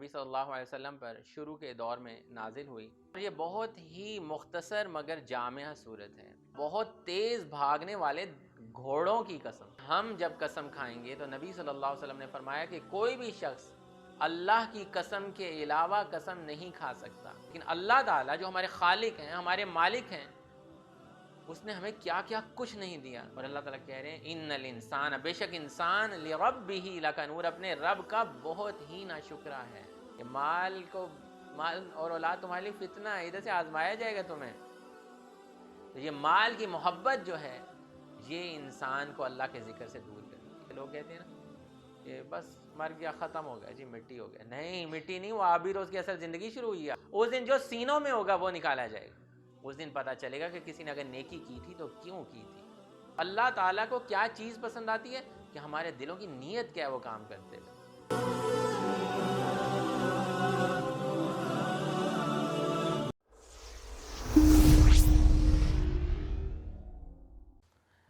نبی صلی اللہ علیہ وسلم پر شروع کے دور میں نازل ہوئی، اور یہ بہت ہی مختصر مگر جامع صورت ہے۔ بہت تیز بھاگنے والے گھوڑوں کی قسم، ہم جب قسم کھائیں گے تو نبی صلی اللہ علیہ وسلم نے فرمایا کہ کوئی بھی شخص اللہ کی قسم کے علاوہ قسم نہیں کھا سکتا، لیکن اللہ تعالیٰ جو ہمارے خالق ہیں، ہمارے مالک ہیں، اس نے ہمیں کیا کیا کچھ نہیں دیا، اور اللہ تعالیٰ کہہ رہے ہیں ان الانسان، بے شک انسان لربہ لکنور، اپنے رب کا بہت ہی ناشکرا ہے۔ کہ مال اور اولاد تمہارے لیے فتنہ ہے، ادھر سے آزمایا جائے گا تمہیں۔ تو یہ مال کی محبت جو ہے یہ انسان کو اللہ کے ذکر سے دور کرتی ہے۔ لوگ کہتے ہیں نا کہ بس مر گیا، ختم ہو گیا جی، مٹی ہو گیا۔ نہیں، مٹی نہیں، وہ آبی روز کی اصل زندگی شروع ہوئی ہے۔ اس دن جو سینوں میں ہوگا وہ نکالا جائے گا۔ اس دن پتہ چلے گا کہ کسی نے اگر نیکی کی تھی تو کیوں کی تھی۔ اللہ تعالیٰ کو کیا چیز پسند آتی ہے کہ ہمارے دلوں کی نیت کیا ہے وہ کام کرتے ہوئے۔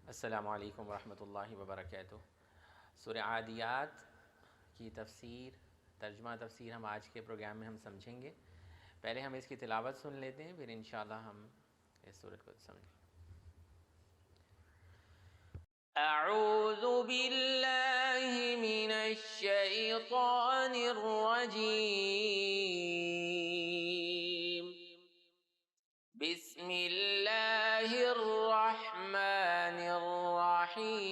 السلام علیکم ورحمۃ اللہ وبرکاتہ۔ سورہ عادیات کی تفسیر، ترجمہ تفسیر ہم آج کے پروگرام میں ہم سمجھیں گے۔ پہلے ہم اس کی تلاوت سن لیتے ہیں، پھر انشاءاللہ ہم اس سورت کو سمجھیں گے۔ اعوذ باللہ من الشیطان الرجیم، بسم اللہ الرحمن الرحیم،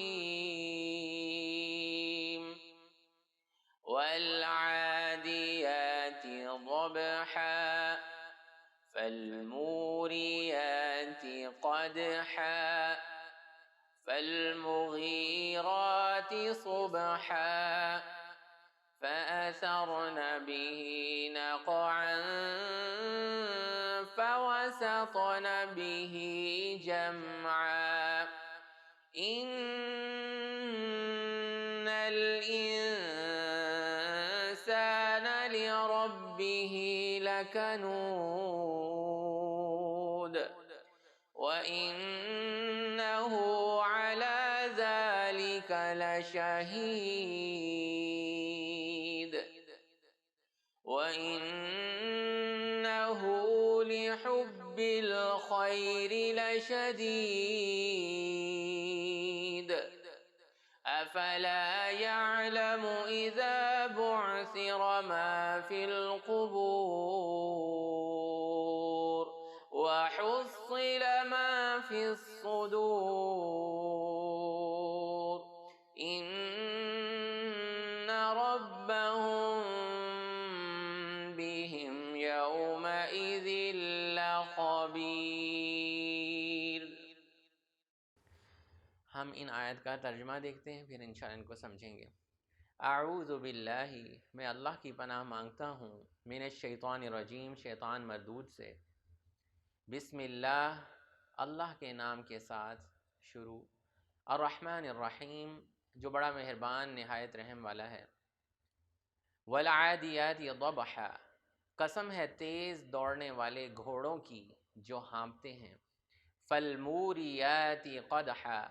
والعادیات ضبحا، فالموریات قدحا، فالمغیرات صبحا، فأثرن به نقعا، فوسطن به جمعا، إن الإنسان لربه لكنود، وإنه على ذلك لشهيد، وإنه لحب الخير لشديد، أفلا يعلم إذا بعثر ما في القبور، وحصل ما في الصدور، إن ربهم بهم يومئذ لخبير۔ ہم ان آیت کا ترجمہ دیکھتے ہیں، پھر انشاءاللہ ان کو سمجھیں گے۔ اعوذ باللہ، میں اللہ کی پناہ مانگتا ہوں، من الشیطان الرجیم، شیطان مردود سے۔ بسم اللہ، اللہ کے نام کے ساتھ شروع، الرحمن الرحیم، جو بڑا مہربان نہایت رحم والا ہے۔ والعادیات ضبحا، قسم ہے تیز دوڑنے والے گھوڑوں کی جو ہانپتے ہیں۔ فالموریات قدحا،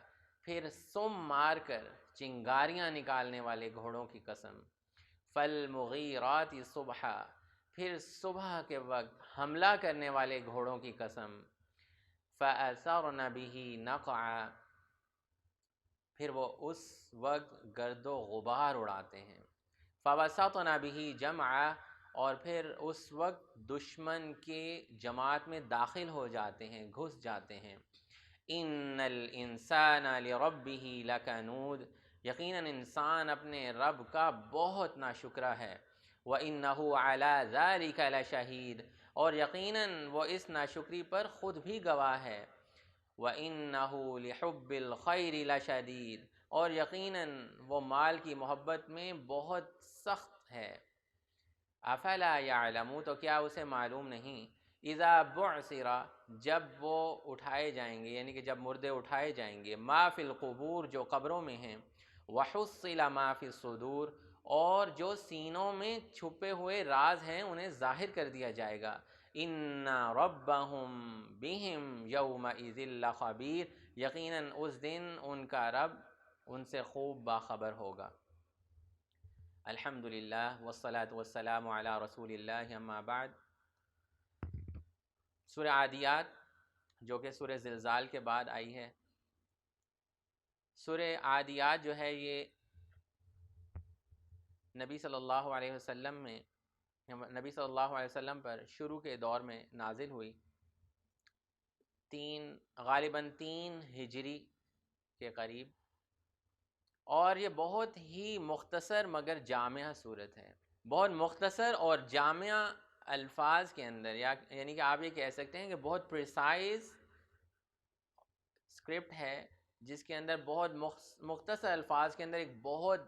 پھر سم مار کر چنگاریاں نکالنے والے گھوڑوں کی قسم۔ فالمغیرات صبحا، پھر صبح کے وقت حملہ کرنے والے گھوڑوں کی قسم۔ فأثرن به نقعا، پھر وہ اس وقت گرد و غبار اڑاتے ہیں۔ فوسطن به جمعا، اور پھر اس وقت دشمن کے جماعت میں داخل ہو جاتے ہیں، گھس جاتے ہیں۔ ان الانسان لربہ لکنود، یقیناً انسان اپنے رب کا بہت ناشکرا ہے۔ وَإِنَّهُ عَلَى ذَلِكَ لَشَهِيدٌ، اور یقیناً وہ اس ناشکری پر خود بھی گواہ ہے۔ وَإِنَّهُ لِحُبِّ الْخَيْرِ لَشَدِيدٌ، اور یقیناً وہ مال کی محبت میں بہت سخت ہے۔ افلا یعلم، تو کیا اسے معلوم نہیں، اذا بعثر، جب وہ اٹھائے جائیں گے، یعنی کہ جب مردے اٹھائے جائیں گے، ما فی القبور، جو قبروں میں ہیں، وحصل ما فی الصدور، اور جو سینوں میں چھپے ہوئے راز ہیں انہیں ظاہر کر دیا جائے گا۔ ان ربہم بہم یومئذ لخبیر، یقیناً اس دن ان کا رب ان سے خوب باخبر ہوگا۔ الحمدللہ والصلاة والسلام علی رسول اللہ، اما بعد۔ سورہ عادیات جو کہ سورہ زلزال کے بعد آئی ہے، سورہ عادیات جو ہے یہ نبی صلی اللہ علیہ وسلم پر شروع کے دور میں نازل ہوئی، غالباً 3 ہجری کے قریب، اور یہ بہت ہی مختصر مگر جامع صورت ہے، بہت مختصر اور جامع الفاظ کے اندر، یعنی کہ آپ یہ کہہ سکتے ہیں کہ بہت پریسائز اسکرپٹ ہے جس کے اندر بہت مختصر الفاظ کے اندر ایک بہت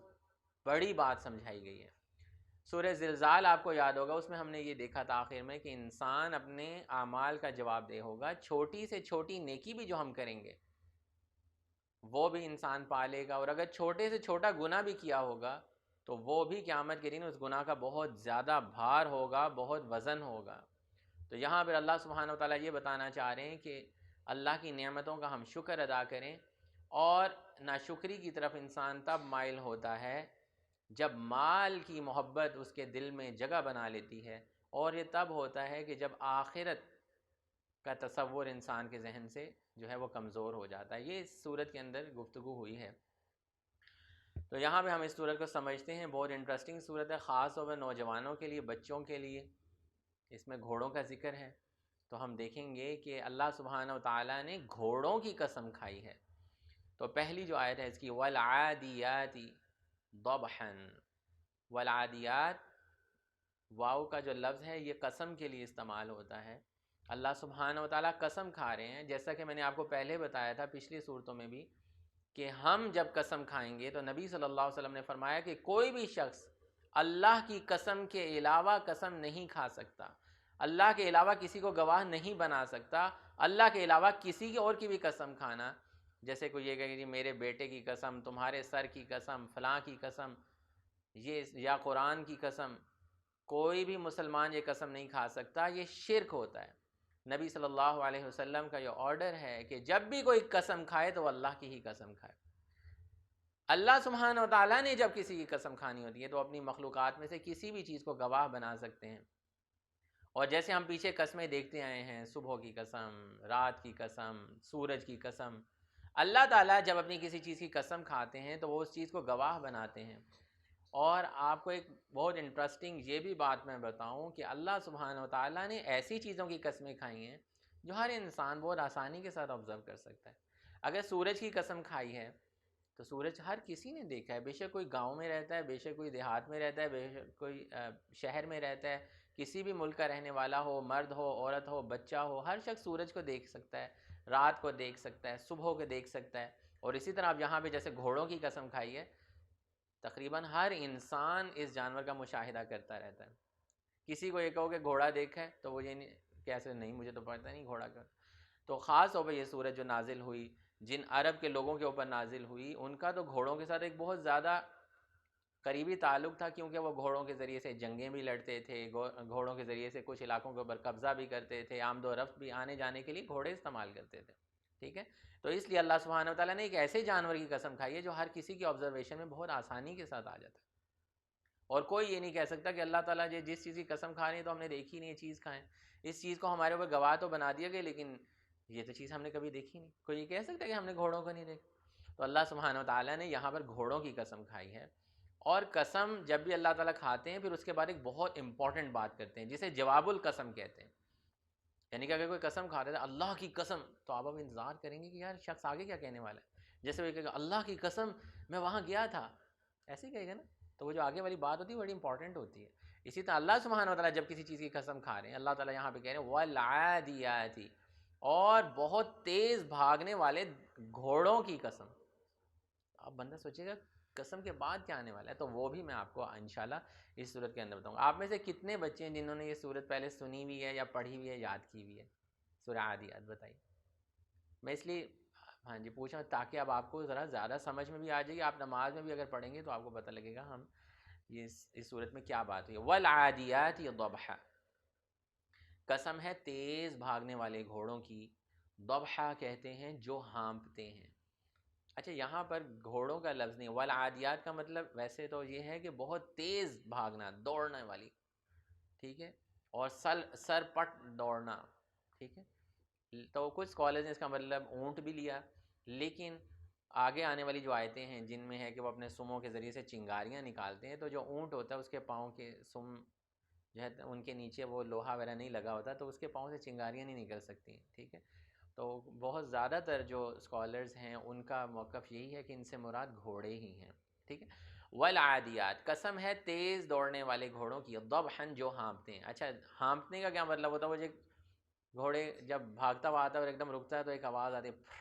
بڑی بات سمجھائی گئی ہے۔ سورہ زلزال آپ کو یاد ہوگا، اس میں ہم نے یہ دیکھا تھا آخر میں کہ انسان اپنے اعمال کا جواب دہ ہوگا، چھوٹی سے چھوٹی نیکی بھی جو ہم کریں گے وہ بھی انسان پالے گا، اور اگر چھوٹے سے چھوٹا گناہ بھی کیا ہوگا تو وہ بھی قیامت کے دن اس گناہ کا بہت زیادہ بھار ہوگا، بہت وزن ہوگا۔ تو یہاں پر اللہ سبحانہ وتعالیٰ یہ بتانا چاہ رہے ہیں کہ اللہ کی نعمتوں کا ہم شکر ادا کریں، اور ناشکری کی طرف انسان تب مائل ہوتا ہے جب مال کی محبت اس کے دل میں جگہ بنا لیتی ہے، اور یہ تب ہوتا ہے کہ جب آخرت کا تصور انسان کے ذہن سے جو ہے وہ کمزور ہو جاتا ہے۔ یہ اس صورت کے اندر گفتگو ہوئی ہے۔ تو یہاں پہ ہم اس صورت کو سمجھتے ہیں، بہت انٹرسٹنگ صورت ہے، خاص طور پر نوجوانوں کے لیے، بچوں کے لیے۔ اس میں گھوڑوں کا ذکر ہے، تو ہم دیکھیں گے کہ اللہ سبحانہ وتعالیٰ نے گھوڑوں کی قسم کھائی ہے۔ تو پہلی جو آیت ہے اس کی، والعادیات ضبحا، والعادیات، واو کا جو لفظ ہے یہ قسم کے لیے استعمال ہوتا ہے۔ اللہ سبحانہ وتعالیٰ قسم کھا رہے ہیں، جیسا کہ میں نے آپ کو پہلے بتایا تھا پچھلی صورتوں میں بھی، کہ ہم جب قسم کھائیں گے تو نبی صلی اللہ علیہ وسلم نے فرمایا کہ کوئی بھی شخص اللہ کی قسم کے علاوہ قسم نہیں کھا سکتا، اللہ کے علاوہ کسی کو گواہ نہیں بنا سکتا، اللہ کے علاوہ کسی اور کی بھی قسم کھانا، جیسے کوئی یہ کہے کہ میرے بیٹے کی قسم، تمہارے سر کی قسم، فلاں کی قسم، یا قرآن کی قسم، کوئی بھی مسلمان یہ قسم نہیں کھا سکتا، یہ شرک ہوتا ہے۔ نبی صلی اللہ علیہ وسلم کا یہ آرڈر ہے کہ جب بھی کوئی قسم کھائے تو وہ اللہ کی ہی قسم کھائے۔ اللہ سبحانہ وتعالیٰ نے جب کسی کی قسم کھانی ہوتی ہے تو اپنی مخلوقات میں سے کسی بھی چیز کو گواہ بنا سکتے ہیں، اور جیسے ہم پیچھے قسمیں دیکھتے آئے ہیں، صبح کی قسم، رات کی قسم، سورج کی قسم، اللہ تعالیٰ جب اپنی کسی چیز کی قسم کھاتے ہیں تو وہ اس چیز کو گواہ بناتے ہیں۔ اور آپ کو ایک بہت انٹرسٹنگ یہ بھی بات میں بتاؤں کہ اللہ سبحانہ وتعالیٰ نے ایسی چیزوں کی قسمیں کھائی ہیں جو ہر انسان بہت آسانی کے ساتھ آبزرو کر سکتا ہے۔ اگر سورج کی قسم کھائی ہے تو سورج ہر کسی نے دیکھا ہے، بے شک کوئی گاؤں میں رہتا ہے، بے شک کوئی دیہات میں رہتا ہے، بے شک کوئی شہر میں رہتا ہے، کسی بھی ملک کا رہنے والا ہو، مرد ہو، عورت ہو، بچہ ہو، ہر شخص سورج کو دیکھ سکتا ہے، رات کو دیکھ سکتا ہے، صبح کو دیکھ سکتا ہے۔ اور اسی طرح اب یہاں پہ جیسے گھوڑوں کی قسم کھائی ہے، تقریباً ہر انسان اس جانور کا مشاہدہ کرتا رہتا ہے۔ کسی کو یہ کہو کہ گھوڑا دیکھا ہے تو وہ یہ نہیں کیسے، نہیں مجھے تو پتہ نہیں گھوڑا کا۔ تو خاص طور پہ یہ سورج جو نازل ہوئی، جن عرب کے لوگوں کے اوپر نازل ہوئی، ان کا تو گھوڑوں کے ساتھ ایک بہت زیادہ قریبی تعلق تھا، کیونکہ وہ گھوڑوں کے ذریعے سے جنگیں بھی لڑتے تھے، گھوڑوں کے ذریعے سے کچھ علاقوں کے اوپر قبضہ بھی کرتے تھے، آمد و رفت بھی، آنے جانے کے لیے گھوڑے استعمال کرتے تھے، ٹھیک ہے۔ تو اس لیے اللہ سبحانہ وتعالیٰ نے ایک ایسے جانور کی قسم کھائی ہے جو ہر کسی کی آبزرویشن میں بہت آسانی کے ساتھ آ جاتا ہے، اور کوئی یہ نہیں کہہ سکتا کہ اللہ تعالیٰ جس چیز کی قسم کھا رہے ہیں تو ہم نے دیکھی نہیں یہ چیز کھائیں، اس چیز کو ہمارے اوپر گواہ تو بنا دیا گیا لیکن یہ تو چیز ہم نے کبھی دیکھی نہیں۔ کوئی یہ کہہ سکتا ہے کہ ہم نے گھوڑوں کو نہیں دیکھا؟ تو اللہ سبحانہ وتعالیٰ نے یہاں پر گھوڑوں کی قسم کھائی ہے، اور قسم جب بھی اللہ تعالیٰ کھاتے ہیں پھر اس کے بعد ایک بہت امپورٹنٹ بات کرتے ہیں جسے جواب القسم کہتے ہیں۔ یعنی کہ اگر کوئی قسم کھاتا ہے اللہ کی قسم، تو آپ اب انتظار کریں گے کہ یار شخص آگے کیا کہنے والا ہے۔ جیسے وہ کہے گا اللہ کی قسم میں وہاں گیا تھا، ایسے ہی کہے گا نا، تو وہ جو آگے والی بات ہوتی ہے بڑی امپورٹنٹ ہوتی ہے۔ اسی طرح اللہ سبحانہ وتعالیٰ جب کسی چیز کی قسم کھا رہے ہیں، اللہ تعالیٰ یہاں پہ کہہ رہے ہیں والعادیات، اور بہت تیز بھاگنے والے گھوڑوں کی قسم۔ اب بندہ سوچے گا قسم کے بعد کیا آنے والا ہے، تو وہ بھی میں آپ کو انشاءاللہ اس صورت کے اندر بتاؤں گا۔ آپ میں سے کتنے بچے ہیں جنہوں نے یہ صورت پہلے سنی ہوئی ہے یا پڑھی ہوئی ہے، یاد کی ہوئی ہے؟ سورہ عادیات بتائیے۔ میں اس لیے ہاں جی پوچھا تاکہ اب آپ کو ذرا زیادہ سمجھ میں بھی آ جائے گی، آپ نماز میں بھی اگر پڑھیں گے تو آپ کو پتہ لگے گا ہم یہ اس صورت میں کیا بات ہوئی ہے۔ والعادیات ضبحا، قسم ہے تیز بھاگنے والے گھوڑوں کی، ضبحا کہتے ہیں جو ہانپتے ہیں۔ اچھا یہاں پر گھوڑوں کا لفظ نہیں، والعادیات کا مطلب ویسے تو یہ ہے کہ بہت تیز بھاگنا، دوڑنے والی، ٹھیک ہے، اور سر پٹ دوڑنا، ٹھیک ہے۔ تو کچھ اسکالرز نے اس کا مطلب اونٹ بھی لیا، لیکن آگے آنے والی جو آیتیں ہیں جن میں ہے کہ وہ اپنے سموں کے ذریعے سے چنگاریاں نکالتے ہیں، تو جو اونٹ ہوتا ہے اس کے پاؤں کے سم جو ہے ان کے نیچے وہ لوہا وغیرہ نہیں لگا ہوتا، تو اس کے پاؤں سے چنگاریاں نہیں نکل سکتی، ٹھیک ہے۔ تو بہت زیادہ تر جو اسکالرز ہیں ان کا موقف یہی ہے کہ ان سے مراد گھوڑے ہی ہیں، ٹھیک ہے۔ والعادیات، قسم ہے تیز دوڑنے والے گھوڑوں کی، ضبحاً جو ہانپتے ہیں۔ اچھا ہانپنے کا کیا مطلب ہوتا ہے؟ وہ جو گھوڑے جب بھاگتا ہوا آتا ہے اور ایک دم رکتا ہے تو ایک آواز آتی ہے،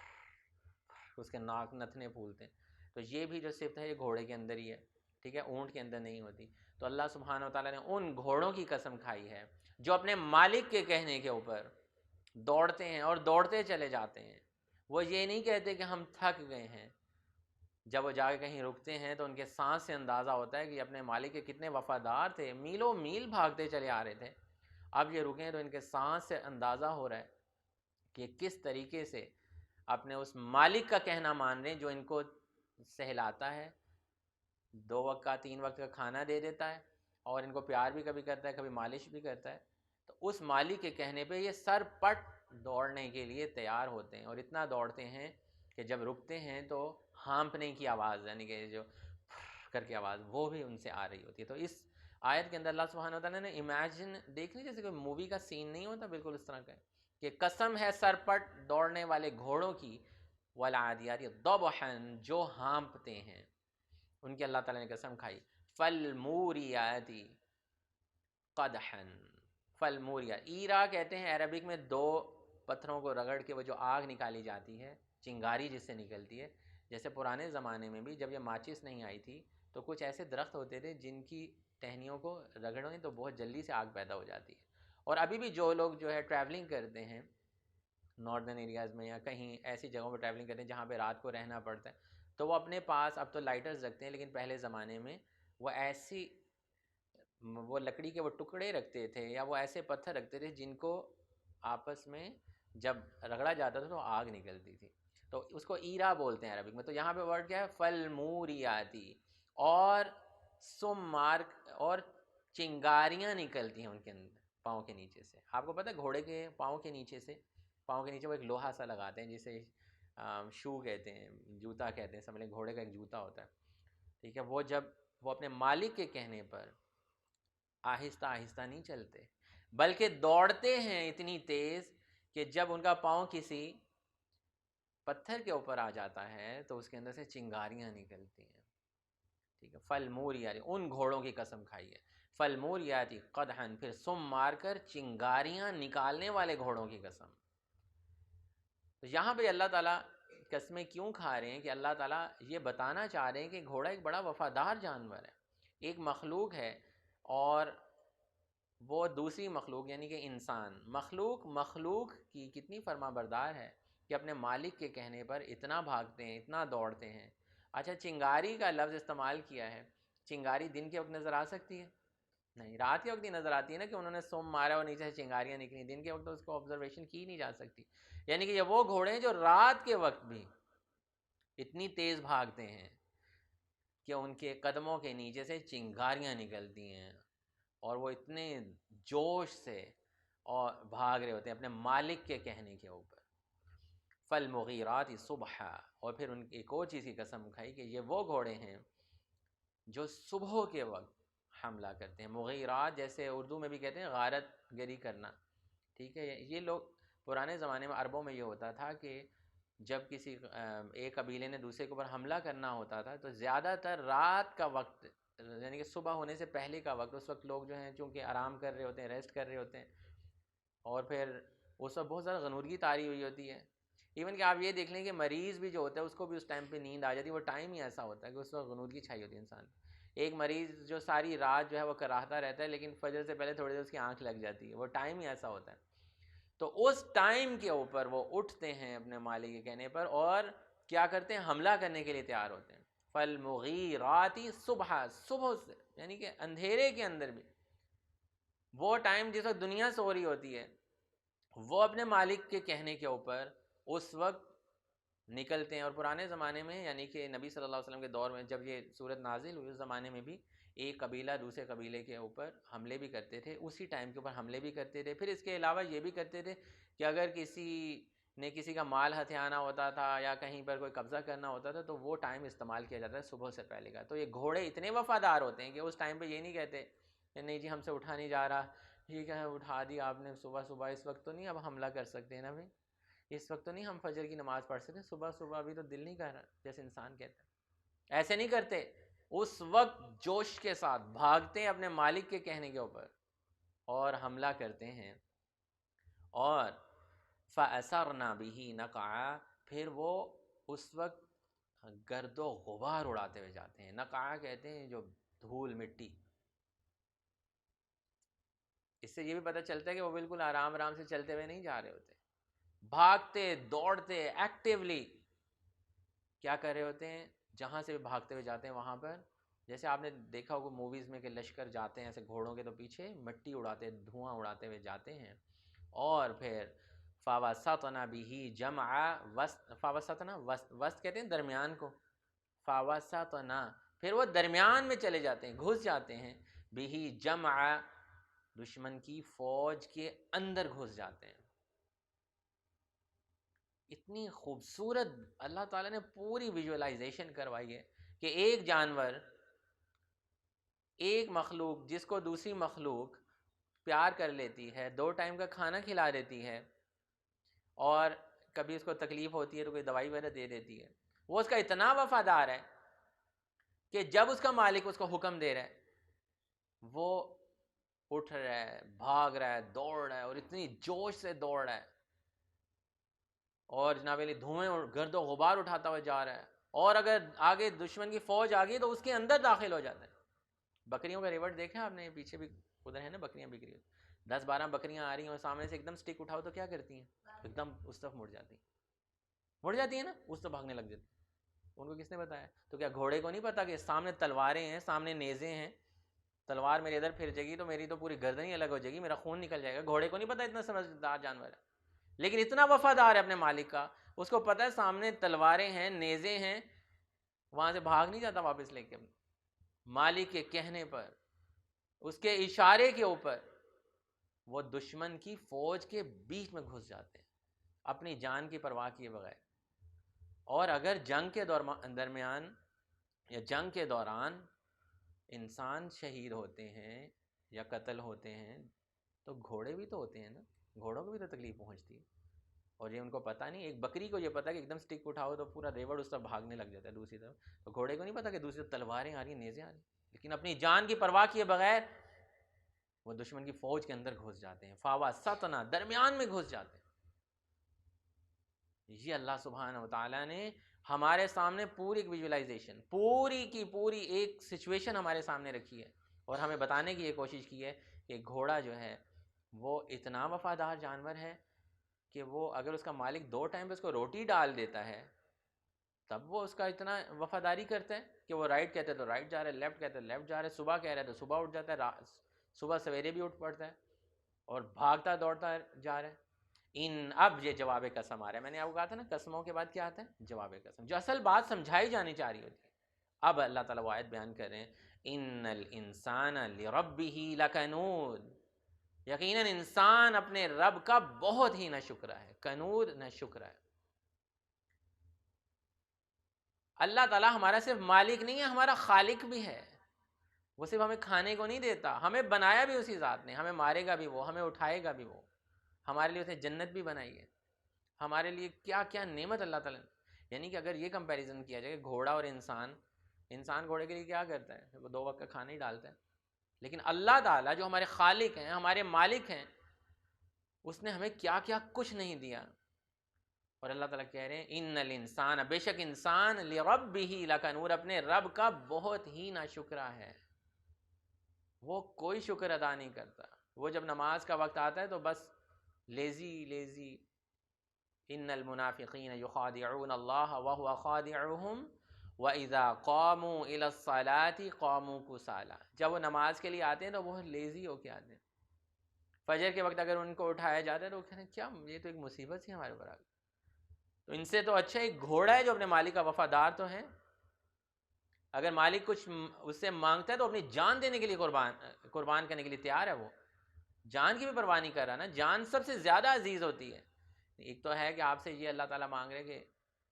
اس کے ناک نتنے پھولتے ہیں، تو یہ بھی جو صفت ہے یہ گھوڑے کے اندر ہی ہے، ٹھیک ہے، اونٹ کے اندر نہیں ہوتی۔ تو اللہ سبحانہ و تعالیٰ نے ان گھوڑوں کی قسم کھائی ہے جو اپنے مالک کے کہنے کے اوپر دوڑتے ہیں اور دوڑتے چلے جاتے ہیں۔ وہ یہ نہیں کہتے کہ ہم تھک گئے ہیں، جب وہ جا کے کہیں رکتے ہیں تو ان کے سانس سے اندازہ ہوتا ہے کہ اپنے مالک کے کتنے وفادار تھے، میلوں میل بھاگتے چلے آ رہے تھے، اب یہ رکیں تو ان کے سانس سے اندازہ ہو رہا ہے کہ کس طریقے سے اپنے اس مالک کا کہنا مان رہے ہیں جو ان کو سہلاتا ہے، 2 وقت کا 3 وقت کا کھانا دے دیتا ہے، اور ان کو پیار بھی کبھی کرتا ہے، کبھی مالش بھی کرتا ہے۔ تو اس مالک کے کہنے پہ یہ سر پٹ دوڑنے کے لیے تیار ہوتے ہیں، اور اتنا دوڑتے ہیں کہ جب رکتے ہیں تو ہانپنے کی آواز، یعنی کہ جو کر کے آواز وہ بھی ان سے آ رہی ہوتی ہے۔ تو اس آیت کے اندر اللہ سبحانہ و تعالیٰ نے امیجن دیکھ لی، جیسے کوئی مووی کا سین نہیں ہوتا، بالکل اس طرح کا ہے کہ قسم ہے سر پٹ دوڑنے والے گھوڑوں کی، والعادیات ضبحاً جو ہانپتے ہیں، ان کی اللہ تعالیٰ نے قسم کھائی۔ فالموریات قدحاً، فالموریات، ایرا کہتے ہیں عربک میں 2 پتھروں کو رگڑ کے وہ جو آگ نکالی جاتی ہے، چنگاری جس سے نکلتی ہے۔ جیسے پرانے زمانے میں بھی جب یہ ماچس نہیں آئی تھی تو کچھ ایسے درخت ہوتے تھے جن کی ٹہنیوں کو رگڑیں تو بہت جلدی سے آگ پیدا ہو جاتی ہے۔ اور ابھی بھی جو لوگ جو ہے ٹریولنگ کرتے ہیں ناردرن ایریاز میں یا کہیں ایسی جگہوں پہ ٹریولنگ کرتے ہیں جہاں پہ رات کو رہنا پڑتا ہے، تو وہ اپنے پاس اب تو لائٹرز رکھتے ہیں، لیکن پہلے زمانے میں وہ ایسی وہ لکڑی کے وہ ٹکڑے رکھتے تھے یا وہ ایسے پتھر رکھتے تھے جن کو آپس میں جب رگڑا جاتا تھا تو آگ نکلتی تھی، تو اس کو ایرا بولتے ہیں عربک میں۔ تو یہاں پہ ورڈ کیا ہے؟ فالموریاتی، اور سم مارک، اور چنگاریاں نکلتی ہیں ان کے اندر پاؤں کے نیچے سے۔ آپ کو پتہ ہے گھوڑے کے پاؤں کے نیچے سے، پاؤں کے نیچے وہ ایک لوہا سا لگاتے ہیں جسے شو کہتے ہیں، جوتا کہتے ہیں، سمجھ لیں گھوڑے کا ایک جوتا ہوتا ہے، ٹھیک ہے۔ وہ جب وہ اپنے مالک کے کہنے پر آہستہ آہستہ نہیں چلتے بلکہ دوڑتے ہیں اتنی تیز کہ جب ان کا پاؤں کسی پتھر کے اوپر آ جاتا ہے تو اس کے اندر سے چنگاریاں نکلتی ہیں، ٹھیک ہے۔ فالموریاتی، ان گھوڑوں کی قسم کھائی ہے، فالموریاتی قدحاً، پھر سم مار کر چنگاریاں نکالنے والے گھوڑوں کی قسم۔ تو یہاں پہ اللہ تعالیٰ قسمیں کیوں کھا رہے ہیں کہ اللہ تعالیٰ یہ بتانا چاہ رہے ہیں کہ گھوڑا ایک بڑا وفادار جانور ہے، ایک مخلوق ہے، اور وہ دوسری مخلوق یعنی کہ انسان، مخلوق کی کتنی فرما بردار ہے کہ اپنے مالک کے کہنے پر اتنا بھاگتے ہیں، اتنا دوڑتے ہیں۔ اچھا چنگاری کا لفظ استعمال کیا ہے، چنگاری دن کے وقت نظر آ سکتی ہے؟ نہیں، رات کے وقت ہی نظر آتی ہے نا کہ انہوں نے سم مارا اور نیچے سے چنگاریاں نکلی، دن کے وقت تو اس کو آبزرویشن کی نہیں جا سکتی۔ یعنی کہ یہ وہ گھوڑے ہیں جو رات کے وقت بھی اتنی تیز بھاگتے ہیں کہ ان کے قدموں کے نیچے سے چنگاریاں نکلتی ہیں، اور وہ اتنے جوش سے اور بھاگ رہے ہوتے ہیں اپنے مالک کے کہنے کے اوپر۔ فالمغیرات صبحا، اور پھر ان ایک اور چیز کی قسم کھائی کہ یہ وہ گھوڑے ہیں جو صبح کے وقت حملہ کرتے ہیں۔ مغیرات جیسے اردو میں بھی کہتے ہیں غارت گری کرنا، ٹھیک ہے۔ یہ لوگ پرانے زمانے میں عربوں میں یہ ہوتا تھا کہ جب کسی ایک قبیلے نے دوسرے کے اوپر حملہ کرنا ہوتا تھا تو زیادہ تر رات کا وقت، یعنی کہ صبح ہونے سے پہلے کا وقت، اس وقت لوگ جو ہیں چونکہ آرام کر رہے ہوتے ہیں، ریسٹ کر رہے ہوتے ہیں، اور پھر اس وقت بہت زیادہ غنودگی طاری ہوئی ہوتی ہے۔ ایون کہ آپ یہ دیکھ لیں کہ مریض بھی جو ہوتا ہے اس کو بھی اس ٹائم پہ نیند آ جاتی ہے، وہ ٹائم ہی ایسا ہوتا ہے کہ اس وقت غنودگی چھائی ہوتی ہے انسان۔ ایک مریض جو ساری رات جو ہے وہ کراہتا رہتا ہے، لیکن فجر سے پہلے تھوڑی دیر اس کی آنکھ لگ جاتی ہے، وہ ٹائم ہی ایسا ہوتا ہے۔ تو اس ٹائم کے اوپر وہ اٹھتے ہیں اپنے مالک کے کہنے پر اور کیا کرتے ہیں؟ حملہ کرنے کے لیے تیار ہوتے ہیں۔ فالمغیرات صبحا، صبح سے یعنی کہ اندھیرے کے اندر بھی، وہ ٹائم جس وقت دنیا سو رہی ہوتی ہے، وہ اپنے مالک کے کہنے کے اوپر اس وقت نکلتے ہیں. اور پرانے زمانے میں یعنی کہ نبی صلی اللہ علیہ وسلم کے دور میں جب یہ صورت نازل ہوئی، اس زمانے میں بھی ایک قبیلہ دوسرے قبیلے کے اوپر حملے بھی کرتے تھے، اسی ٹائم کے اوپر حملے بھی کرتے تھے. پھر اس کے علاوہ یہ بھی کرتے تھے کہ اگر کسی نے کسی کا مال ہتھیانا ہوتا تھا یا کہیں پر کوئی قبضہ کرنا ہوتا تھا تو وہ ٹائم استعمال کیا جاتا ہے صبح سے پہلے کا. تو یہ گھوڑے اتنے وفادار ہوتے ہیں کہ اس ٹائم پہ یہ نہیں کہتے کہ نہیں جی ہم سے اٹھا نہیں جا رہا، ٹھیک ہے اٹھا دیا آپ نے صبح صبح، اس وقت تو نہیں اب حملہ کر سکتے ہیں نا بھائی، اس وقت تو نہیں ہم فجر کی نماز پڑھ سکتے، صبح صبح ابھی تو دل نہیں کر رہا، جیسے انسان کہتا ہے. ایسے نہیں کرتے، اس وقت جوش کے ساتھ بھاگتے ہیں اپنے مالک کے کہنے کے اوپر اور حملہ کرتے ہیں. اور فَأَثَرْنَ بِهِ نَقْعًا، پھر وہ اس وقت گرد و غبار اڑاتے ہوئے جاتے ہیں. نقعہ کہتے ہیں جو دھول مٹی. اس سے یہ بھی پتہ چلتا ہے کہ وہ بالکل آرام آرام سے چلتے ہوئے نہیں جا رہے ہوتے، بھاگتے دوڑتے ایکٹیولی کیا کر رہے ہوتے ہیں. جہاں سے بھی بھاگتے ہوئے جاتے ہیں وہاں پر، جیسے آپ نے دیکھا ہوگا موویز میں کہ لشکر جاتے ہیں ایسے گھوڑوں کے تو پیچھے مٹی اڑاتے دھواں اڑاتے ہوئے جاتے ہیں. اور پھر فَوَسَطْنَ بِهِ جَمْعًا، فَوَسَطْنَ وسط کہتے ہیں درمیان کو، فَوَسَطْنَ پھر وہ درمیان میں چلے جاتے ہیں، گھس جاتے ہیں. بِهِ جَمْعًا دشمن کی فوج کے اندر گھس جاتے ہیں. اتنی خوبصورت اللہ تعالیٰ نے پوری ویژولائزیشن کروائی ہے کہ ایک جانور، ایک مخلوق جس کو دوسری مخلوق پیار کر لیتی ہے، 2 ٹائم کا کھانا کھلا دیتی ہے، اور کبھی اس کو تکلیف ہوتی ہے تو کوئی دوائی وغیرہ دے دیتی ہے، وہ اس کا اتنا وفادار ہے کہ جب اس کا مالک اس کو حکم دے رہا ہے وہ اٹھ رہا ہے، بھاگ رہا ہے، دوڑ رہا ہے، اور اتنی جوش سے دوڑ رہا ہے اور جناب علی دھوئیں اور گرد و غبار اٹھاتا ہوا جا رہا ہے. اور اگر آگے دشمن کی فوج آ گئی تو اس کے اندر داخل ہو جاتا ہے. بکریوں کا ریوٹ دیکھا آپ نے، پیچھے بھی ادھر ہے نا بکریاں بک رہی ہیں، 10-12 بکریاں آ رہی ہیں اور سامنے سے ایک دم سٹک اٹھاؤ تو کیا کرتی ہیں، ایک دم اس طرف مڑ جاتی ہیں نا، اس طرف بھاگنے لگ جاتی. ان کو کس نے بتایا؟ تو کیا گھوڑے کو نہیں پتا کہ سامنے تلواریں ہیں، سامنے نیزے ہیں، تلوار میرے ادھر پھر جائے گی تو میری تو پوری گردن ہی الگ ہو جائے گی، میرا خون نکل جائے گا. گھوڑے کو نہیں پتا، اتنا سمجھدار جانور ہے لیکن اتنا وفادار ہے اپنے مالک کا، اس کو پتہ ہے سامنے تلواریں ہیں، نیزے ہیں، وہاں سے بھاگ نہیں جاتا واپس لے کے. مالک کے کہنے پر، اس کے اشارے کے اوپر وہ دشمن کی فوج کے بیچ میں گھس جاتے ہیں اپنی جان کی پرواہ کیے بغیر. اور اگر جنگ کے درمیان یا جنگ کے دوران انسان شہید ہوتے ہیں یا قتل ہوتے ہیں تو گھوڑے بھی تو ہوتے ہیں نا، گھوڑوں کو بھی تو تکلیف پہنچتی ہے. اور یہ ان کو پتہ نہیں، ایک بکری کو یہ پتہ کہ ایک دم سٹک اٹھاؤ تو پورا ریوڑ اس طرف بھاگنے لگ جاتا ہے دوسری طرف، تو گھوڑے کو نہیں پتہ کہ دوسری طرف تلواریں آ رہی ہیں، نیزیں آ رہی ہیں، لیکن اپنی جان کی پرواہ کیے بغیر وہ دشمن کی فوج کے اندر گھس جاتے ہیں. فَوَسَطْنَ درمیان میں گھس جاتے ہیں. یہ اللہ سبحانہ وتعالیٰ نے ہمارے سامنے پوری ایک ویژولائزیشن، پوری کی پوری ایک سچویشن ہمارے سامنے رکھی ہے اور ہمیں بتانے کی یہ کوشش کی ہے کہ گھوڑا جو ہے وہ اتنا وفادار جانور ہے کہ وہ اگر اس کا مالک 2 ٹائم پہ اس کو روٹی ڈال دیتا ہے تب وہ اس کا اتنا وفاداری کرتا ہے کہ وہ رائٹ کہتا ہے تو رائٹ جا رہا ہے، لیفٹ کہتا ہے لیفٹ جا رہا ہے، صبح کہہ رہا ہے تو صبح اٹھ جاتا ہے، صبح سویرے بھی اٹھ پڑتا ہے اور بھاگتا دوڑتا جا رہا ہے. اب یہ جواب قسم آ رہا ہے. میں نے آپ کو کہا تھا نا قسموں کے بعد کیا آتا ہے؟ جواب قسم، جو اصل بات سمجھائی جانی چاہ رہی ہوتی ہے. اب اللہ تعالیٰ وہ آیت بیان کر رہے ہیں، ان الانسان لربہ لکنود، یقیناً انسان اپنے رب کا بہت ہی ناشکرا ہے. کنود ناشکرا ہے. اللہ تعالیٰ ہمارا صرف مالک نہیں ہے، ہمارا خالق بھی ہے. وہ صرف ہمیں کھانے کو نہیں دیتا، ہمیں بنایا بھی اسی ذات نے، ہمیں مارے گا بھی وہ، ہمیں اٹھائے گا بھی وہ، ہمارے لیے اس نے جنت بھی بنائی ہے، ہمارے لیے کیا کیا نعمت اللہ تعالیٰ نے. یعنی کہ اگر یہ کمپیریزن کیا جائے کہ گھوڑا اور انسان گھوڑے کے لیے کیا کرتا ہے؟ وہ 2 وقت کا کھانا ہی ڈالتا ہے. لیکن اللہ تعالیٰ جو ہمارے خالق ہیں، ہمارے مالک ہیں، اس نے ہمیں کیا کیا کچھ نہیں دیا. اور اللہ تعالیٰ کہہ رہے ہیں ان الانسان، بے شک انسان لربہ لکنود، اپنے رب کا بہت ہی ناشکرا ہے. وہ کوئی شکر ادا نہیں کرتا. وہ جب نماز کا وقت آتا ہے تو بس لیزی. ان المنافقین یخادعون اللہ وهو خادعهم واذا قاموا الى الصلاة قاموا کسالى. جب وہ نماز کے لیے آتے ہیں تو وہ لیزی ہو کے آتے ہیں. فجر کے وقت اگر ان کو اٹھایا جاتا ہے تو وہ کہتے ہیں کیا یہ تو ایک مصیبت سی ہمارے اوپر آ گئی. تو ان سے تو اچھا ایک گھوڑا ہے جو اپنے مالک کا وفادار تو ہے. اگر مالک کچھ اس سے مانگتا ہے تو اپنی جان دینے کے لیے قربان کرنے کے لیے تیار ہے. وہ جان کی بھی پرواہ نہیں کر رہا نا. جان سب سے زیادہ عزیز ہوتی ہے. ایک تو ہے کہ آپ سے یہ اللہ تعالیٰ مانگ رہے کہ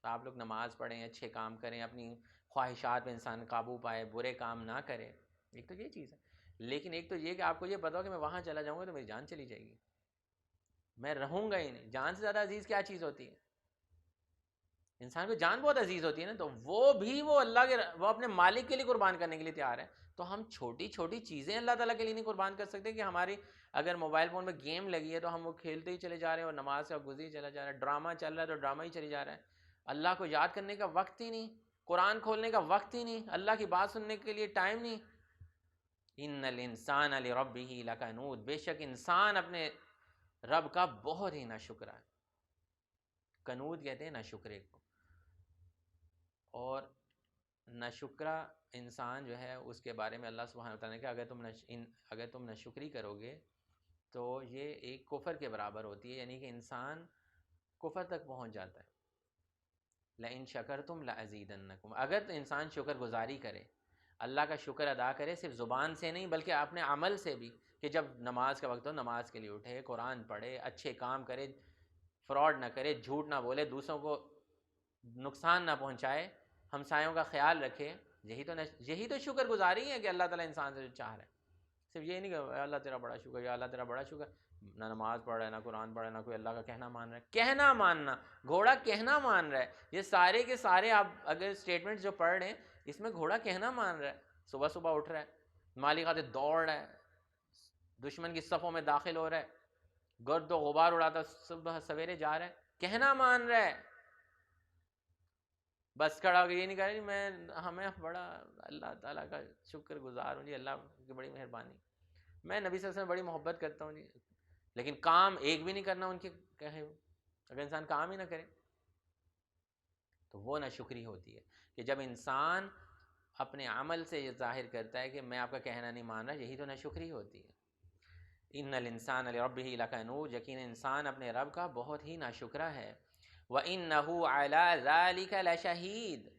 آپ لوگ نماز پڑھیں, اچھے کام کریں, اپنی خواہشات پہ انسان قابو پائے, برے کام نہ کرے. ایک تو یہ چیز ہے. لیکن ایک تو یہ کہ آپ کو یہ پتا ہو کہ میں وہاں چلا جاؤں گا تو میری جان چلی جائے گی, میں رہوں گا ہی نہیں. جان سے زیادہ عزیز کیا چیز ہوتی ہے؟ انسان کو جان بہت عزیز ہوتی ہے نا. تو وہ اللہ کے, وہ اپنے مالک کے لیے قربان کرنے کے لیے تیار ہے. تو ہم چھوٹی چھوٹی چیزیں اللہ تعالیٰ کے لیے نہیں قربان کر سکتے کہ ہماری اگر موبائل فون میں گیم لگی ہے تو ہم وہ کھیلتے ہی چلے جا رہے ہیں اور نماز کا گزر ہی چلا جا رہا ہے. ڈرامہ چل رہا ہے تو ڈرامہ ہی چلی جا رہا ہے. اللہ کو یاد کرنے کا وقت ہی نہیں, قرآن کھولنے کا وقت ہی نہیں, اللہ کی بات سننے کے لیے ٹائم نہیں. ان الانسان لربہ لکنود, بے شک انسان اپنے رب کا بہت ہی ناشکرا ہے. کنود کہتے ہیں ناشکرے کو. اور ناشکرا انسان جو ہے اس کے بارے میں اللہ سبحانہ وتعالیٰ نے کہا اگر تم ناشکری کرو گے تو یہ ایک کفر کے برابر ہوتی ہے, یعنی کہ انسان کفر تک پہنچ جاتا ہے. لئن شکرتم لازیدنکم, اگر تو انسان شکر گزاری کرے, اللہ کا شکر ادا کرے, صرف زبان سے نہیں بلکہ اپنے عمل سے بھی, کہ جب نماز کا وقت ہو نماز کے لیے اٹھے, قرآن پڑھے, اچھے کام کرے, فراڈ نہ کرے, جھوٹ نہ بولے, دوسروں کو نقصان نہ پہنچائے, ہمسایوں کا خیال رکھے. یہی تو شکر گزاری ہے کہ اللہ تعالیٰ انسان سے جو چاہ رہا ہے. صرف یہ نہیں کہ اللہ تیرا بڑا شکر, یا اللہ تیرا بڑا شکر, نہ نماز پڑھ رہا ہے, نہ قرآن پڑھ رہا ہے, نہ کوئی اللہ کا کہنا مان رہا ہے. کہنا ماننا, گھوڑا کہنا مان رہا ہے. یہ سارے کے سارے آپ اگر اسٹیٹمنٹ جو پڑھ رہے ہیں اس میں گھوڑا کہنا مان رہا ہے. صبح صبح اٹھ رہا ہے, مالی خاطر دوڑ رہا ہے, دشمن کی صفوں میں داخل ہو رہا ہے, گرد و غبار اڑاتا صبح سویرے جا رہا ہے, کہنا مان رہا ہے. بس کھڑا ہو کے یہ نہیں کہہ رہا ہمیں بڑا اللہ تعالیٰ کا شکر گزار ہوں جی, اللہ کی بڑی مہربانی, میں نبی صلی اللہ علیہ وسلم بڑی محبت کرتا ہوں جی. لیکن کام ایک بھی نہیں کرنا ان کے کہے ہوئے. اگر انسان کام ہی نہ کرے تو وہ ناشکری ہوتی ہے. کہ جب انسان اپنے عمل سے یہ ظاہر کرتا ہے کہ میں آپ کا کہنا نہیں مان رہا, یہی تو ناشکری ہوتی ہے. ان الانسان لربہ لکنود, یقین انسان اپنے رب کا بہت ہی ناشکرا ہے. وَإِنَّهُ عَلَى ذَلِكَ لَشَهِيدٌ,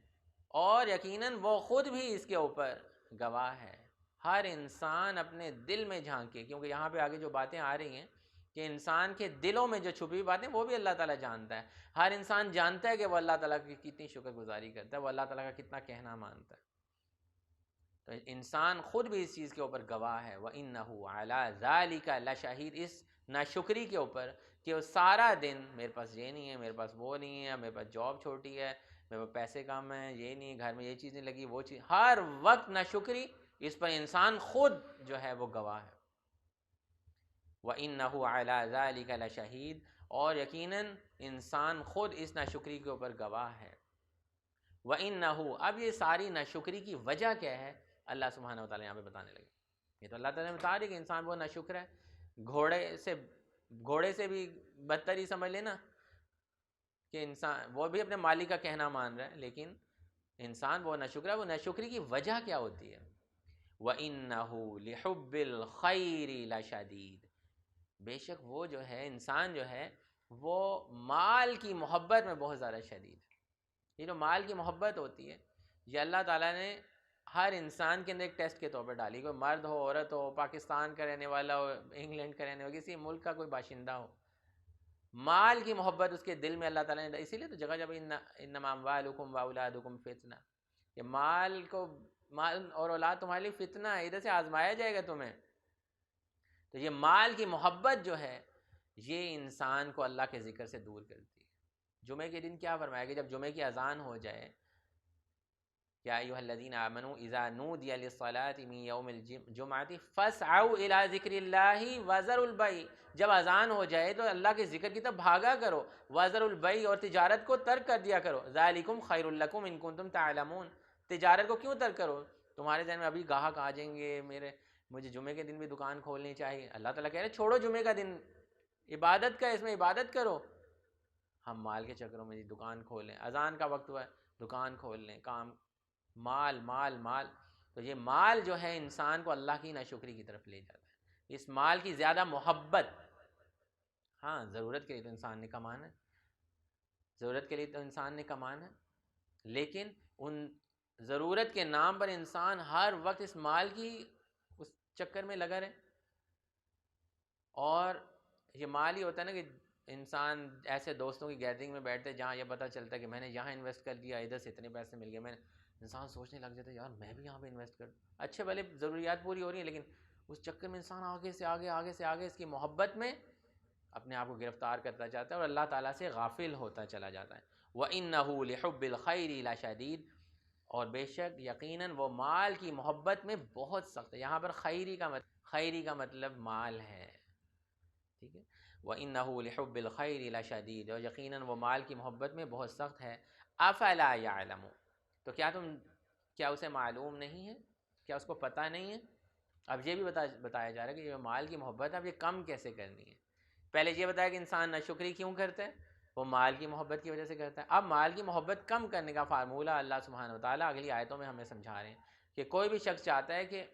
اور یقیناً وہ خود بھی اس کے اوپر گواہ ہے. ہر انسان اپنے دل میں جھانکے, کیونکہ یہاں پہ آگے جو باتیں آ رہی ہیں کہ انسان کے دلوں میں جو چھپی ہوئی باتیں وہ بھی اللہ تعالیٰ جانتا ہے. ہر انسان جانتا ہے کہ وہ اللہ تعالیٰ کی کتنی شکر گزاری کرتا ہے, وہ اللہ تعالیٰ کا کتنا کہنا مانتا ہے. تو انسان خود بھی اس چیز کے اوپر گواہ ہے. وَإِنَّهُ عَلَى ذَلِكَ لَشَهِيدٌ, اس ناشکری کے اوپر کہ وہ سارا دن میرے پاس یہ نہیں ہے, میرے پاس وہ نہیں ہے, میرے پاس جاب چھوٹی ہے, میرے پاس پیسے کم ہیں, یہ نہیں, گھر میں یہ چیز نہیں لگی, وہ چیز, ہر وقت ناشکری, اس پر انسان خود جو ہے وہ گواہ ہے. وَإِنَّهُ عَلَى ذَلِكَ لَشَهِيدٌ, اور یقیناً انسان خود اس ناشکری کے اوپر گواہ ہے. وَإِنَّهُ, اب یہ ساری ناشکری کی وجہ کیا ہے اللہ سبحانہ وتعالیٰ یہاں پہ بتانے لگے. یہ تو اللہ تعالیٰ نے بتا رہی کہ انسان بہت ناشکر ہے. گھوڑے سے بھی بدتر ہی سمجھ لینا کہ انسان وہ بھی اپنے مالک کا کہنا مان رہا ہے, لیکن انسان وہ ناشکر ہے. وہ ناشکری کی وجہ کیا ہوتی ہے؟ وَإِنَّهُ لِحُبِّ الْخَيْرِ لَشَدِيدٌ, بے شک وہ جو ہے انسان جو ہے وہ مال کی محبت میں بہت زیادہ شدید ہے. یہ جو مال کی محبت ہوتی ہے یہ اللہ تعالیٰ نے ہر انسان کے اندر ایک ٹیسٹ کے طور پر ڈالی. کوئی مرد ہو, عورت ہو, پاکستان کا رہنے والا ہو, انگلینڈ کا رہنے والا, کسی ملک کا کوئی باشندہ ہو, مال کی محبت اس کے دل میں اللہ تعالیٰ نے, اسی لیے تو جگہ جب انما اموالکم واولادکم فتنہ, کہ مال اور اولاد تمہارے لیے فتنہ ہے, ادھر سے آزمایا جائے گا تمہیں. تو یہ مال کی محبت جو ہے یہ انسان کو اللہ کے ذکر سے دور کرتی ہے. جمعے کے دن کیا فرمایا کہ جب جمعے کی اذان ہو جائے, یا ایھا الذین آمنوا اذا نودی للصلاۃ من یوم الجمعۃ فاسعوا الی ذکر اللہ وذروا البیع, جب اذان ہو جائے تو اللہ کے ذکر کی طرف بھاگا کرو, وذروا البیع, اور تجارت کو ترک کر دیا کرو, ذالکم خیر لکم ان کنتم تعلمون, تجارت کو کیوں ترک کرو؟ تمہارے ذہن میں ابھی گاہک آ جائیں گے, مجھے جمعے کے دن بھی دکان کھولنی چاہیے. اللہ تعالیٰ کہہ رہے چھوڑو جمعے کا دن, عبادت کا, اس میں عبادت کرو. ہم مال کے چکروں میں دکان کھولیں, اذان کا وقت ہوا ہے دکان کھول لیں, کام, مال مال مال. تو یہ مال جو ہے انسان کو اللہ کی ناشکری کی طرف لے جاتا ہے. اس مال کی زیادہ محبت, ہاں ضرورت کے لیے تو انسان نے کمانا ہے, ضرورت کے لیے تو انسان نے کمانا ہے، لیکن ان ضرورت کے نام پر انسان ہر وقت اس مال کی اس چکر میں لگا رہے. اور یہ مال ہی ہوتا ہے نا کہ انسان ایسے دوستوں کی گیدرنگ میں بیٹھتے جہاں یہ پتہ چلتا ہے کہ میں نے یہاں انویسٹ کر دیا، ادھر سے اتنے پیسے مل گئے، میں نے انسان سوچنے لگ جاتا ہے یار میں بھی یہاں پہ انویسٹ کر، اچھے بھلے ضروریات پوری ہو رہی ہیں لیکن اس چکر میں انسان آگے سے آگے آگے سے آگے اس کی محبت میں اپنے آپ کو گرفتار کرتا جاتا ہے اور اللہ تعالیٰ سے غافل ہوتا چلا جاتا ہے. وَإِنَّهُ لِحُبِّ الْخَيْرِ لَشَدِيدٌ، اور بے شک یقیناً وہ مال کی محبت میں بہت سخت ہے. یہاں پر خیری کا مطلب مال ہے، ٹھیک ہے. وَإِنَّهُ لِحُبِّ الْخَيْرِ لَشَدِيدٌ، اور یقیناً وہ مال کی محبت میں بہت سخت ہے. أَفَلَا يَعْلَمُ، تو کیا اسے معلوم نہیں ہے، کیا اس کو پتہ نہیں ہے. اب یہ بھی بتایا جا رہا ہے کہ یہ مال کی محبت اب یہ کم کیسے کرنی ہے. پہلے یہ بتایا کہ انسان ناشکری کیوں کرتا ہے، وہ مال کی محبت کی وجہ سے کرتا ہے. اب مال کی محبت کم کرنے کا فارمولہ اللہ سبحانہ وتعالیٰ اگلی آیتوں میں ہمیں سمجھا رہے ہیں کہ کوئی بھی شخص چاہتا ہے کہ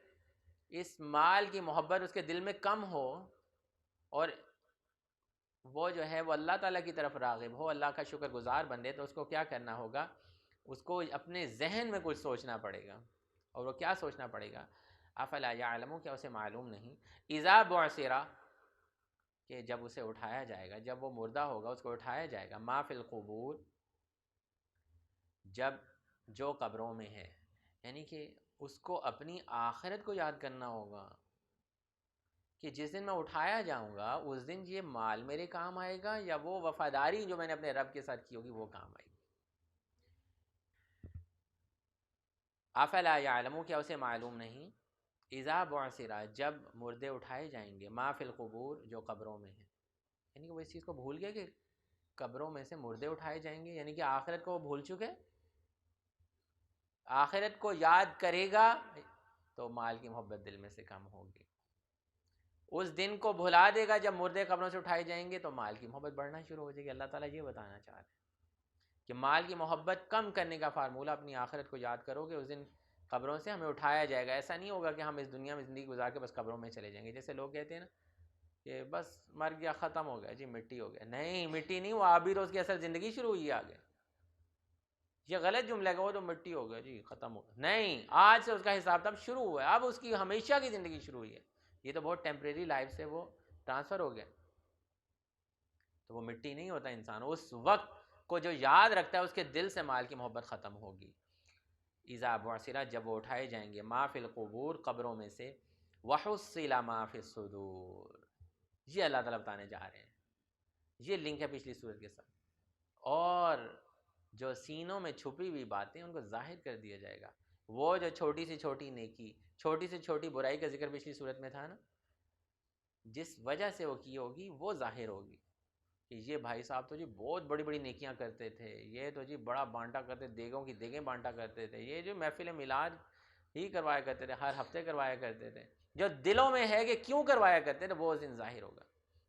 اس مال کی محبت اس کے دل میں کم ہو اور وہ جو ہے وہ اللہ تعالیٰ کی طرف راغب ہو، اللہ کا شکر گزار بندے، تو اس کو کیا کرنا ہوگا، اس کو اپنے ذہن میں کچھ سوچنا پڑے گا. اور وہ کیا سوچنا پڑے گا، افلا یعلم، کیا اسے معلوم نہیں، اذا بعثر، کہ جب اسے اٹھایا جائے گا، جب وہ مردہ ہوگا اس کو اٹھایا جائے گا، ما فی القبور، جب جو قبروں میں ہے، یعنی کہ اس کو اپنی آخرت کو یاد کرنا ہوگا کہ جس دن میں اٹھایا جاؤں گا اس دن یہ مال میرے کام آئے گا یا وہ وفاداری جو میں نے اپنے رب کے ساتھ کی ہوگی وہ کام آئے گی. افلا یعلم، کیا اسے معلوم نہیں، اذا بعثر، جب مردے اٹھائے جائیں گے، ما فی القبور، جو قبروں میں ہیں. یعنی کہ وہ اس چیز کو بھول گئے کہ قبروں میں سے مردے اٹھائے جائیں گے، یعنی کہ آخرت کو وہ بھول چکے. آخرت کو یاد کرے گا تو مال کی محبت دل میں سے کم ہوگی. اس دن کو بھلا دے گا جب مردے قبروں سے اٹھائے جائیں گے تو مال کی محبت بڑھنا شروع ہو جائے گی. اللہ تعالیٰ یہ بتانا چاہ رہے ہیں کہ مال کی محبت کم کرنے کا فارمولہ اپنی آخرت کو یاد کرو کہ اس دن قبروں سے ہمیں اٹھایا جائے گا. ایسا نہیں ہوگا کہ ہم اس دنیا میں زندگی گزار کے بس قبروں میں چلے جائیں گے. جیسے لوگ کہتے ہیں نا کہ بس مر گیا ختم ہو گیا جی، مٹی ہو گیا. نہیں، مٹی نہیں، وہ آبی روز کی اصل زندگی شروع ہوئی ہے آگے. یہ غلط جملہ ہے کہ وہ تو مٹی ہو گیا جی ختم ہو گیا. نہیں، آج سے اس کا حساب تب شروع ہوا ہے، اب اس کی ہمیشہ کی زندگی شروع ہوئی ہے. یہ تو بہت ٹیمپریری لائف سے وہ ٹرانسفر ہو گیا. تو وہ مٹی نہیں ہوتا انسان. اس وقت کو جو یاد رکھتا ہے اس کے دل سے مال کی محبت ختم ہوگی. اذا بعثر، جب وہ اٹھائے جائیں گے، ما فی القبور، قبروں میں سے، وحصل ما فی الصدور، یہ اللہ تعالیٰ بتانے جا رہے ہیں. یہ لنک ہے پچھلی سورت کے ساتھ. اور جو سینوں میں چھپی ہوئی باتیں ان کو ظاہر کر دیا جائے گا. وہ جو چھوٹی سے چھوٹی نیکی، چھوٹی سے چھوٹی برائی کا ذکر پچھلی سورت میں تھا نا، جس وجہ سے وہ کی ہوگی وہ ظاہر ہوگی کہ یہ بھائی صاحب تو جی بہت بڑی بڑی نیکیاں کرتے تھے، یہ تو جی بڑا بانٹا کرتے، دیگوں کی دیگیں بانٹا کرتے تھے، یہ جو محفل میلاد ہی کروایا کرتے تھے، ہر ہفتے کروایا کرتے تھے. جو دلوں میں ہے کہ کیوں کروایا کرتے تھے وہ اس دن ظاہر ہوگا.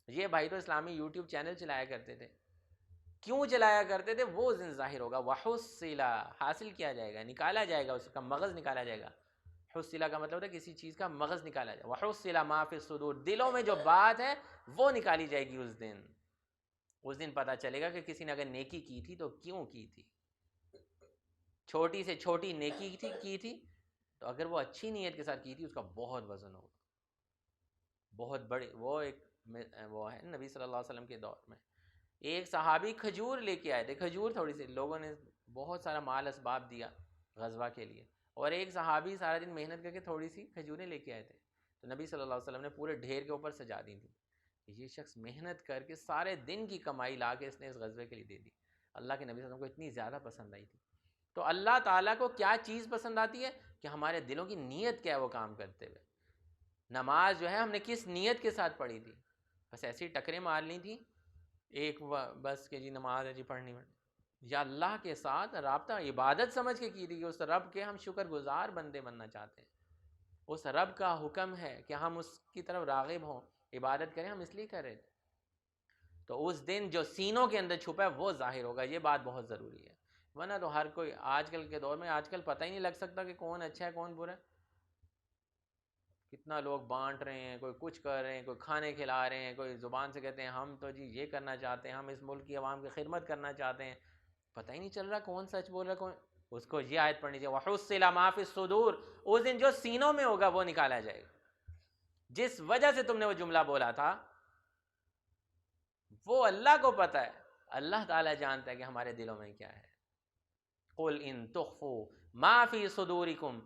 یہ بھائی تو اسلامی یوٹیوب چینل چلایا کرتے تھے، کیوں چلایا کرتے تھے وہ اس دن ظاہر ہوگا. وحصل، حاصل کیا جائے گا، نکالا جائے گا، اس کا مغز نکالا جائے گا. حصلہ کا مطلب ہوتا ہے کسی چیز کا مغز نکالا جائے. وحصل ما فی الصدور، دلوں میں جو بات ہے وہ نکالی جائے گی اس دن. اس دن پتہ چلے گا کہ کسی نے اگر نیکی کی تھی تو کیوں کی تھی. چھوٹی سے چھوٹی نیکی کی تھی تو اگر وہ اچھی نیت کے ساتھ کی تھی اس کا بہت وزن ہوگا، بہت بڑے. وہ ہے نبی صلی اللہ علیہ وسلم کے دور میں ایک صحابی کھجور لے کے آئے تھے. کھجور تھوڑی سی، لوگوں نے بہت سارا مال اسباب دیا غزوہ کے لیے، اور ایک صحابی سارا دن محنت کر کے تھوڑی سی کھجوریں لے کے آئے تھے. تو نبی صلی اللہ علیہ وسلم نے پورے ڈھیر کے اوپر سجا دی تھی. یہ شخص محنت کر کے سارے دن کی کمائی لا کے اس نے اس غزوے کے لیے دے دی. اللہ کے نبی صلی اللہ علیہ وسلم کو اتنی زیادہ پسند آئی تھی. تو اللہ تعالیٰ کو کیا چیز پسند آتی ہے کہ ہمارے دلوں کی نیت کیا ہے وہ کام کرتے ہوئے. نماز جو ہے ہم نے کس نیت کے ساتھ پڑھی تھی، بس ایسی ٹکریں مارنی تھی ایک بس کہ جی نماز ہے جی پڑھنی ہے، یا اللہ کے ساتھ رابطہ عبادت سمجھ کے کی تھی کہ اس رب کے ہم شکر گزار بندے بننا چاہتے ہیں. اس رب کا حکم ہے کہ ہم اس کی طرف راغب ہوں، عبادت کریں، ہم اس لیے کر رہے تھے. تو اس دن جو سینوں کے اندر چھپا ہے وہ ظاہر ہوگا. یہ بات بہت ضروری ہے، ورنہ تو ہر کوئی آج کل کے دور میں آج کل پتہ ہی نہیں لگ سکتا کہ کون اچھا ہے کون برا ہے. کتنا لوگ بانٹ رہے ہیں، کوئی کچھ کر رہے ہیں، کوئی کھانے کھلا رہے ہیں، کوئی زبان سے کہتے ہیں ہم تو جی یہ کرنا چاہتے ہیں، ہم اس ملک کی عوام کی خدمت کرنا چاہتے ہیں، پتہ ہی نہیں چل رہا کون سچ بول رہا ہے کون. اس کو یہ آیت پڑھنی چاہیے وَحُصِّلَ مَا فِي الصُّدُورِ. اس دن جو سینوں میں ہوگا وہ نکالا جائے گا. جس وجہ سے تم نے وہ جملہ بولا تھا وہ اللہ کو پتہ ہے، اللہ تعالیٰ جانتا ہے کہ ہمارے دلوں میں کیا ہے. قُلْ إِن تُخْفُوا مَا فِي صُدُورِكُمْ،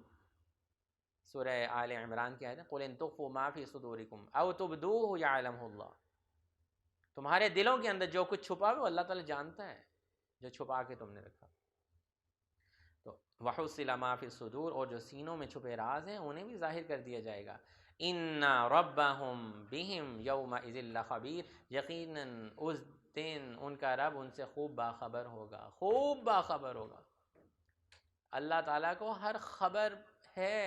سورہ آل عمران کی آیت ہے، قُلْ إِن تُخْفُوا مَا فِي صُدُورِكُمْ أَوْ تُبْدُوهُ يَعْلَمْهُ اللَّهُ. تمہارے دلوں کے اندر جو کچھ چھپا ہے وہ اللہ تعالیٰ جانتا ہے، جو چھپا کے تم نے رکھا. تو وَحُصِّلَ مَا فِي الصُّدُورِ، اور جو سینوں میں چھپے راز ہیں انہیں بھی ظاہر کر دیا جائے گا. إِنَّ رَبَّهُمْ بِهِمْ يَوْمَئِذٍ لَخَبِيرٌ، یقیناً اس دن ان کا رب ان سے خوب باخبر ہوگا، خوب باخبر ہوگا. اللہ تعالیٰ کو ہر خبر ہے.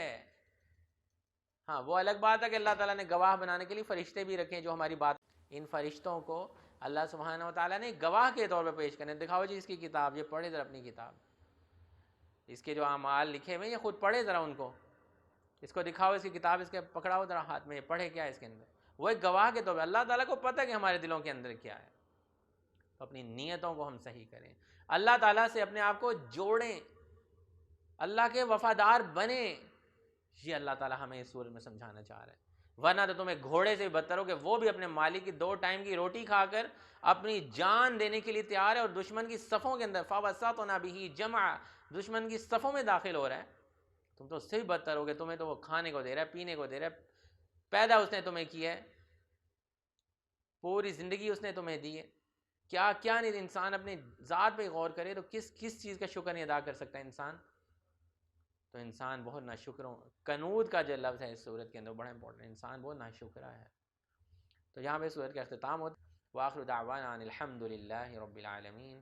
ہاں وہ الگ بات ہے کہ اللہ تعالیٰ نے گواہ بنانے کے لیے فرشتے بھی رکھے ہیں جو ہماری بات، ان فرشتوں کو اللہ سبحانہ و تعالیٰ نے گواہ کے طور پہ پیش کرنے. دکھاؤ جی اس کی کتاب، یہ پڑھے ذرا اپنی کتاب، اس کے جو اعمال لکھے ہوئے یہ خود پڑھے ذرا ان کو، اس کو دکھاؤ اس کی کتاب، اس کے پکڑاؤ ذرا ہاتھ میں، پڑھے کیا ہے اس کے اندر. وہ ایک گواہ کے طور پہ اللہ تعالیٰ کو پتہ ہے کہ ہمارے دلوں کے اندر کیا ہے. تو اپنی نیتوں کو ہم صحیح کریں، اللہ تعالیٰ سے اپنے آپ کو جوڑیں، اللہ کے وفادار بنیں. یہ اللہ تعالیٰ ہمیں اس سورت میں سمجھانا چاہ رہا ہے. ورنہ تو تمہیں گھوڑے سے بھی بدتر ہو کہ وہ بھی اپنے مالک کی 2 ٹائم کی روٹی کھا کر اپنی جان دینے کے لیے تیار ہے، اور دشمن کی صفوں کے اندر فَوَسَطْنَ بِهِ جَمْعًا، دشمن کی صفوں میں داخل ہو رہا ہے. تم تو اس سے بھی بدتر ہو گے، تمہیں تو وہ کھانے کو دے رہا ہے، پینے کو دے رہا ہے، پیدا اس نے تمہیں کیا ہے، پوری زندگی اس نے تمہیں دی ہے. کیا کیا نہیں. انسان اپنے ذات پہ غور کرے تو کس چیز کا شکر نہیں ادا کر سکتا انسان. تو انسان بہت ناشکروں، قنوط کا جو لفظ ہے اس صورت کے اندر بڑا امپورٹنٹ، انسان بہت ناشکرا ہے. تو یہاں پہ صورت کا اختتام ہوتا ہے. وآخر دعوانا ان الحمد للہ رب العالمین.